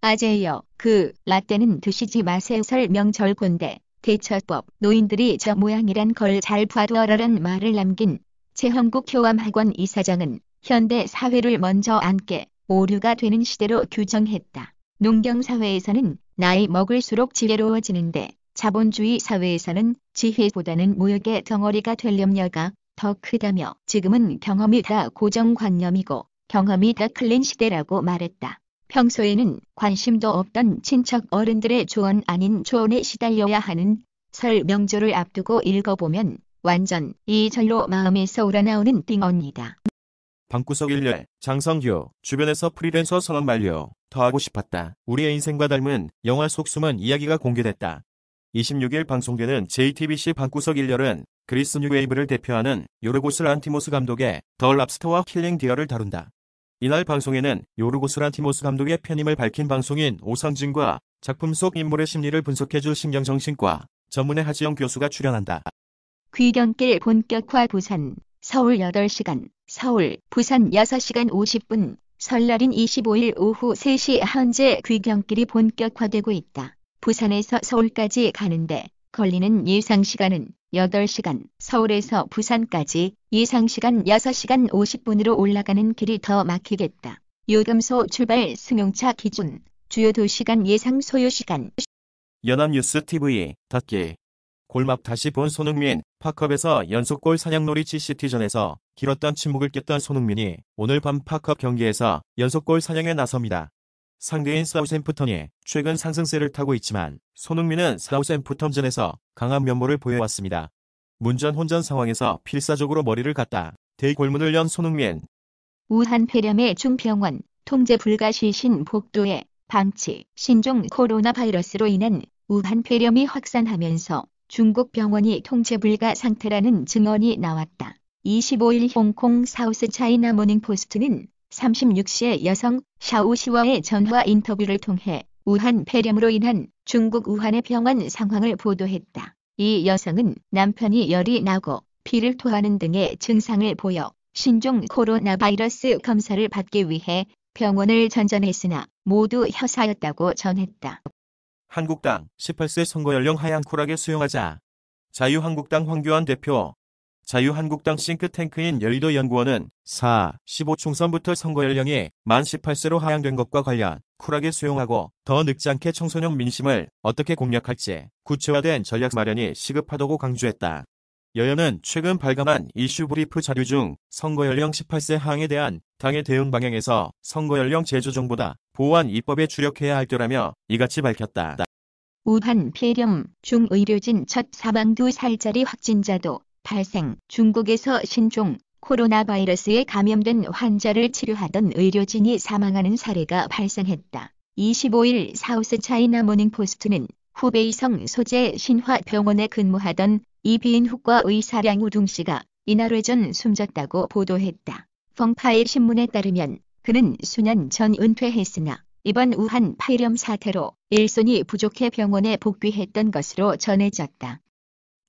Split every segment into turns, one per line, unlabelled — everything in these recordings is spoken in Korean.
아재여, 라떼는 드시지 마세요. 설 명절 곤대, 대처법, 노인들이 저 모양이란 걸 잘 봐두어라란 말을 남긴 최형국 교암학원 이사장은 현대 사회를 먼저 앉게 오류가 되는 시대로 규정했다. 농경사회에서는 나이 먹을수록 지혜로워지는데 자본주의 사회에서는 지혜보다는 모욕의 덩어리가 될 염려가 더 크다며 지금은 경험이 다 고정관념이고 경험이 다 클린 시대라고 말했다. 평소에는 관심도 없던 친척 어른들의 조언 아닌 조언에 시달려야 하는 설 명절을 앞두고 읽어보면 완전 이 절로 마음에서 우러나오는 띵언니다.
방구석 일렬, 장성규, 주변에서 프리랜서 선언 만료, 더 하고 싶었다. 우리의 인생과 닮은 영화 속 숨은 이야기가 공개됐다. 26일 방송되는 JTBC 방구석 일렬은 그리스 뉴웨이브를 대표하는 요르고스 란티모스 감독의 더 랍스터와 킬링 디어를 다룬다. 이날 방송에는 요르고스 란티모스 감독의 팬임을 밝힌 방송인 오상진과 작품 속 인물의 심리를 분석해줄 신경정신과 전문의 하지영 교수가 출연한다.
귀경길 본격화 부산, 서울 8시간, 서울, 부산 6시간 50분, 설날인 25일 오후 3시 현재 귀경길이 본격화되고 있다. 부산에서 서울까지 가는데 걸리는 예상시간은 8시간, 서울에서 부산까지 예상시간 6시간 50분으로 올라가는 길이 더 막히겠다. 요금소 출발 승용차 기준, 주요 도시간 예상 소요시간.
연합뉴스 TV, 닫기. 골밥 다시 본 손흥민, 팝컵에서 연속골 사냥놀이 시티전에서 길었던 침묵을 깼던 손흥민이 오늘 밤 팝컵 경기에서 연속골 사냥에 나섭니다. 상대인 사우샘프턴이 최근 상승세를 타고 있지만 손흥민은 사우샘프턴전에서 강한 면모를 보여왔습니다. 문전 혼전 상황에서 필사적으로 머리를 갖다 대골문을 연 손흥민.
우한 폐렴의 중병원, 통제 불가 시신 복도에 방치, 신종 코로나 바이러스로 인한 우한 폐렴이 확산하면서 중국 병원이 통제 불가 상태라는 증언이 나왔다. 25일 홍콩 사우스 차이나 모닝포스트는 36세의 여성 샤오시와의 전화 인터뷰를 통해 우한 폐렴으로 인한 중국 우한의 병원 상황을 보도했다. 이 여성은 남편이 열이 나고 피를 토하는 등의 증상을 보여 신종 코로나 바이러스 검사를 받기 위해 병원을 전전했으나 모두 허사였다고 전했다.
한국당 18세 선거연령 하향 쿨하게 수용하자. 자유한국당 황교안 대표. 자유한국당 싱크탱크인 여의도 연구원은 15 총선부터 선거연령이 만 18세로 하향된 것과 관련 쿨하게 수용하고 더 늙지 않게 청소년 민심을 어떻게 공략할지 구체화된 전략 마련이 시급하다고 강조했다. 여야는 최근 발간한 이슈 브리프 자료 중 선거연령 18세 하향에 대한 당의 대응 방향에서 선거연령 제조정보다 보완 입법에 주력해야 할 때라며 이같이 밝혔다.
우한 폐렴 중 의료진 첫 사망 2살짜리 확진자도 발생. 중국에서 신종 코로나 바이러스에 감염된 환자를 치료하던 의료진이 사망하는 사례가 발생했다. 25일 사우스 차이나 모닝포스트는 후베이성 소재 신화병원에 근무하던 이비인후과 의사 량우둥 씨가 이날 오전 숨졌다고 보도했다. 펑파일 신문에 따르면 그는 수년 전 은퇴했으나 이번 우한 폐렴 사태로 일손이 부족해 병원에 복귀했던 것으로 전해졌다.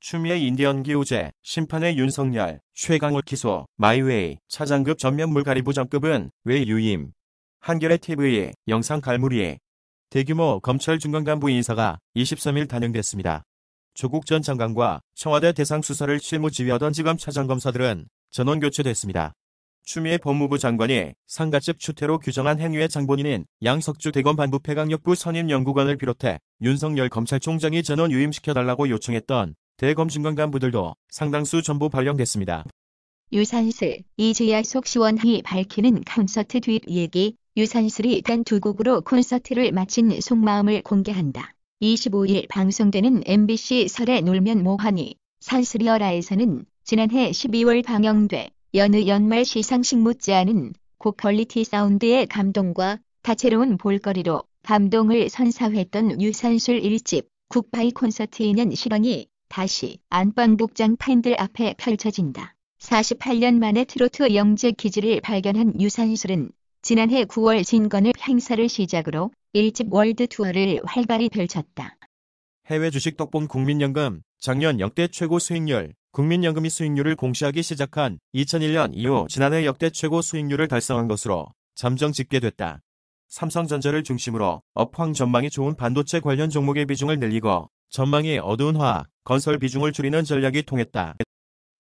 추미애 인디언 기우제, 심판의 윤석열, 최강욱 기소, 마이웨이, 차장급 전면 물갈이부장급은 왜 유임? 한겨레 TV, 영상 갈무리. 대규모 검찰 중간간부 인사가 23일 단행됐습니다. 조국 전 장관과 청와대 대상 수사를 실무 지휘하던 지검 차장검사들은 전원 교체됐습니다. 추미애 법무부 장관이 상가집 추태로 규정한 행위의 장본인인 양석주 대검 반부패강력부 선임연구관을 비롯해 윤석열 검찰총장이 전원 유임시켜달라고 요청했던 대검 중간간부들도 상당수 전부 발령됐습니다.
유산슬, 이지아속 시원히 밝히는 콘서트 뒷얘기. 유산슬이 단 2곡으로 콘서트를 마친 속마음을 공개한다. 25일 방송되는 MBC 설에 놀면 뭐하니 산스리어라에서는 지난해 12월 방영돼 여느 연말 시상식 못지않은 고퀄리티 사운드의 감동과 다채로운 볼거리로 감동을 선사했던 유산슬 1집 굿바이 콘서트 2년 실황이 다시 안방복장 팬들 앞에 펼쳐진다. 48년 만에 트로트 영재 기질을 발견한 유산슬은 지난해 9월 진건을 행사를 시작으로 1집 월드 투어를 활발히 펼쳤다.
해외 주식 덕분 국민연금, 작년 역대 최고 수익률. 국민연금이 수익률을 공시하기 시작한 2001년 이후 지난해 역대 최고 수익률을 달성한 것으로 잠정 집계됐다. 삼성전자를 중심으로 업황 전망이 좋은 반도체 관련 종목의 비중을 늘리고 전망이 어두운 화학, 건설 비중을 줄이는 전략이 통했다.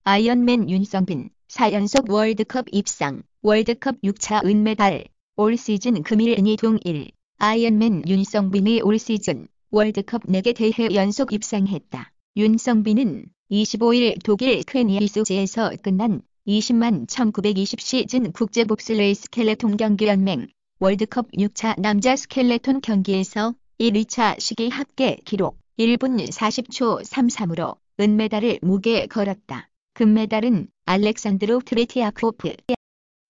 아이언맨 윤성빈 4연속 월드컵 입상, 월드컵 6차 은메달, 올 시즌 금일 은희 동일. 아이언맨 윤성빈이 올 시즌 월드컵 4개 대회 연속 입상했다. 윤성빈은 25일 독일 퀘니이스에서 끝난 20만 1920 시즌 국제봅슬레이 스켈레톤 경기연맹 월드컵 6차 남자 스켈레톤 경기에서 1위차 시기 합계 기록 1분 40초 33으로 은메달을 목에 걸었다. 금메달은 알렉산드로 트레티아코프.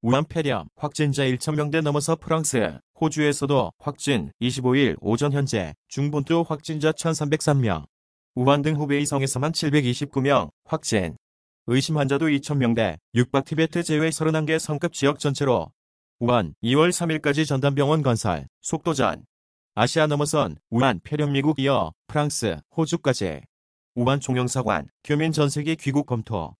우한 폐렴 확진자 1,000명대 넘어서 프랑스, 호주에서도 확진 25일 오전 현재 중본토 확진자 1,303명, 우한 등 후베이성에서만 729명 확진, 의심 환자도 2,000명대, 육박 티베트 제외 31개 성급 지역 전체로 우한 2월 3일까지 전담병원 건설, 속도전. 아시아 넘어선 우한 폐렴 미국 이어 프랑스, 호주까지. 우한 총영사관, 교민 전세기 귀국 검토.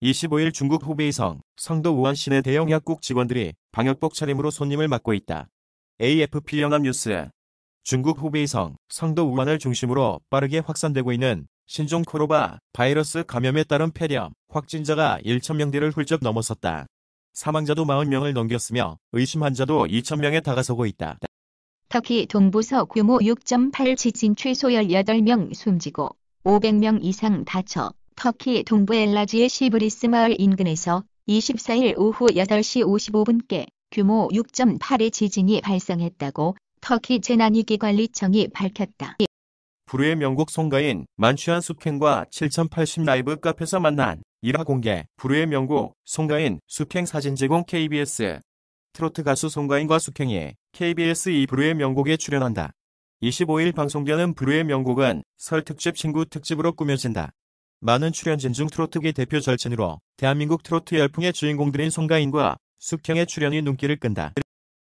25일 중국 후베이성, 성도 우한 시내 대형 약국 직원들이 방역복 차림으로 손님을 맞고 있다. AFP 연합뉴스. 중국 후베이성, 성도 우한을 중심으로 빠르게 확산되고 있는 신종 코로나 바이러스 감염에 따른 폐렴 확진자가 1,000명대를 훌쩍 넘어섰다. 사망자도 40명을 넘겼으며 의심 환자도 2,000명에 다가서고 있다.
터키 동부서 규모 6.8 지진 최소 18명 숨지고 500명 이상 다쳐 터키 동부 엘라지의 시브리스 마을 인근에서 24일 오후 8시 55분께 규모 6.8의 지진이 발생했다고 터키 재난위기관리청이 밝혔다.
불후의 명곡 송가인 만취한 숙행과 7080 라이브 카페에서 만난 일화 공개. 불후의 명곡 송가인 숙행 사진 제공. KBS. 트로트 가수 송가인과 숙행이 KBS 이 불후의 명곡에 출연한다. 25일 방송되는 불후의 명곡은 설 특집 친구 특집으로 꾸며진다. 많은 출연진 중 트로트계 대표 절친으로 대한민국 트로트 열풍의 주인공들인 송가인과 숙행의 출연이 눈길을 끈다.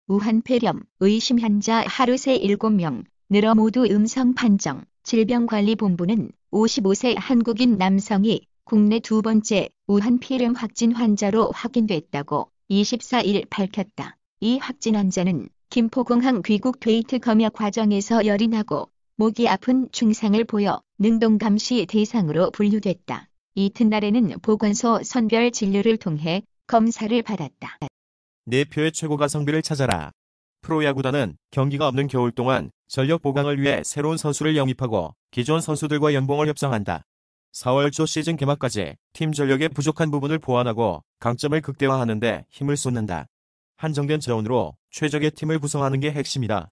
우한 폐렴 의심 환자 하루 새 7명, 늘어 모두 음성 판정. 질병관리본부는 55세 한국인 남성이 국내 두 번째 우한 폐렴 확진 환자로 확인됐다고 24일 밝혔다. 이 확진 환자는 김포공항 귀국 게이트 검역 과정에서 열이 나고 목이 아픈 증상을 보여 능동감시 대상으로 분류됐다. 이튿날에는 보건소 선별 진료를 통해 검사를 받았다.
내 표의 최고 가성비를 찾아라. 프로야구단은 경기가 없는 겨울 동안 전력 보강을 위해 새로운 선수를 영입하고 기존 선수들과 연봉을 협상한다. 4월 초 시즌 개막까지 팀 전력의 부족한 부분을 보완하고 강점을 극대화하는 데 힘을 쏟는다. 한정된 자원으로 최적의 팀을 구성하는 게 핵심이다.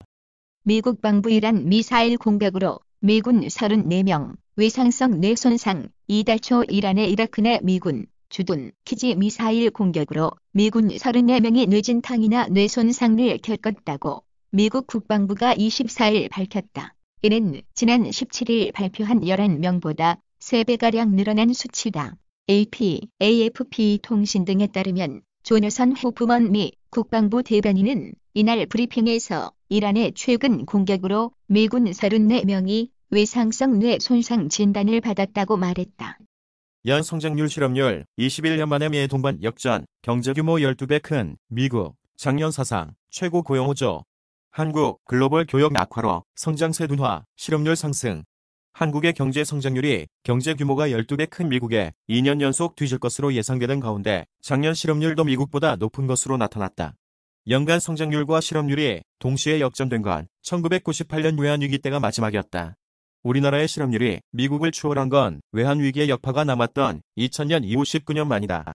미국 방부 이란 미사일 공격으로 미군 34명, 외상성 뇌손상. 이달 초 이란의 이라크 내 미군 주둔 기지 미사일 공격으로 미군 34명이 뇌진탕이나 뇌손상을 겪었다고 미국 국방부가 24일 밝혔다. 이는 지난 17일 발표한 11명보다 3배가량 늘어난 수치다. AFP 통신 등에 따르면 조너선 호프먼 미 국방부 대변인은 이날 브리핑에서 이란의 최근 공격으로 미군 34명이 외상성 뇌 손상 진단을 받았다고 말했다.
연 성장률 실업률 21년 만에 미 동반 역전, 경제 규모 12배 큰 미국, 작년 사상 최고 고용 호조. 한국 글로벌 교역 악화로 성장세 둔화, 실업률 상승. 한국의 경제 성장률이 경제 규모가 12배 큰 미국에 2년 연속 뒤질 것으로 예상되는 가운데 작년 실업률도 미국보다 높은 것으로 나타났다. 연간 성장률과 실업률이 동시에 역전된 건 1998년 외환위기 때가 마지막이었다. 우리나라의 실업률이 미국을 추월한 건 외환위기의 여파가 남았던 2000년 이후 19년 만이다.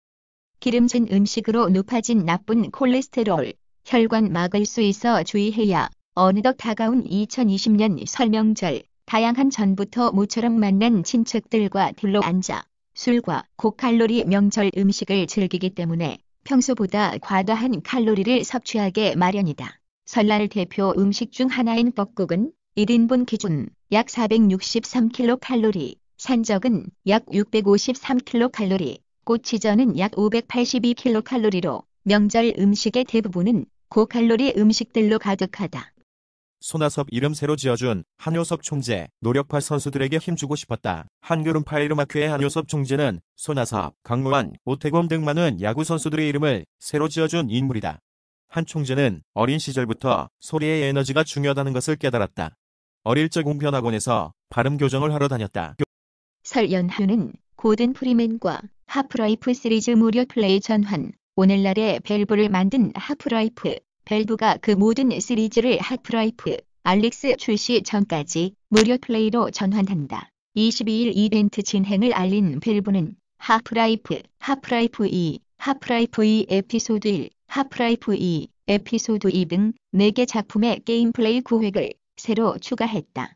기름진 음식으로 높아진 나쁜 콜레스테롤, 혈관 막을 수 있어 주의해야. 어느덧 다가온 2020년 설 명절, 다양한 전부터 모처럼 만난 친척들과 둘러앉아 술과 고칼로리 명절 음식을 즐기기 때문에 평소보다 과다한 칼로리를 섭취하게 마련이다. 설날 대표 음식 중 하나인 뻐국은 1인분 기준 약 463kcal, 산적은 약 653kcal, 꼬치전은 약 582kcal로 명절 음식의 대부분은 고칼로리 음식들로 가득하다.
손아섭 이름 새로 지어준 한효섭 총재, 노력파 선수들에게 힘주고 싶었다. 한글 음파이르마크의 한효섭 총재는 손아섭, 강로안, 오태곤 등 많은 야구 선수들의 이름을 새로 지어준 인물이다. 한총재는 어린 시절부터 소리의 에너지가 중요하다는 것을 깨달았다. 어릴 적 웅변학원에서 발음 교정을 하러 다녔다.
설연휴는 고든 프리맨과 하프라이프 시리즈 무료 플레이 전환. 오늘날의 밸브를 만든 하프라이프. 밸브가 그 모든 시리즈를 하프라이프 알릭스 출시 전까지 무료 플레이로 전환한다. 22일 이벤트 진행을 알린 밸브는 하프라이프 2, 하프라이프 2 에피소드 1, 하프라이프 2, 에피소드 2 등 4개 작품의 게임 플레이 구획을 새로 추가했다.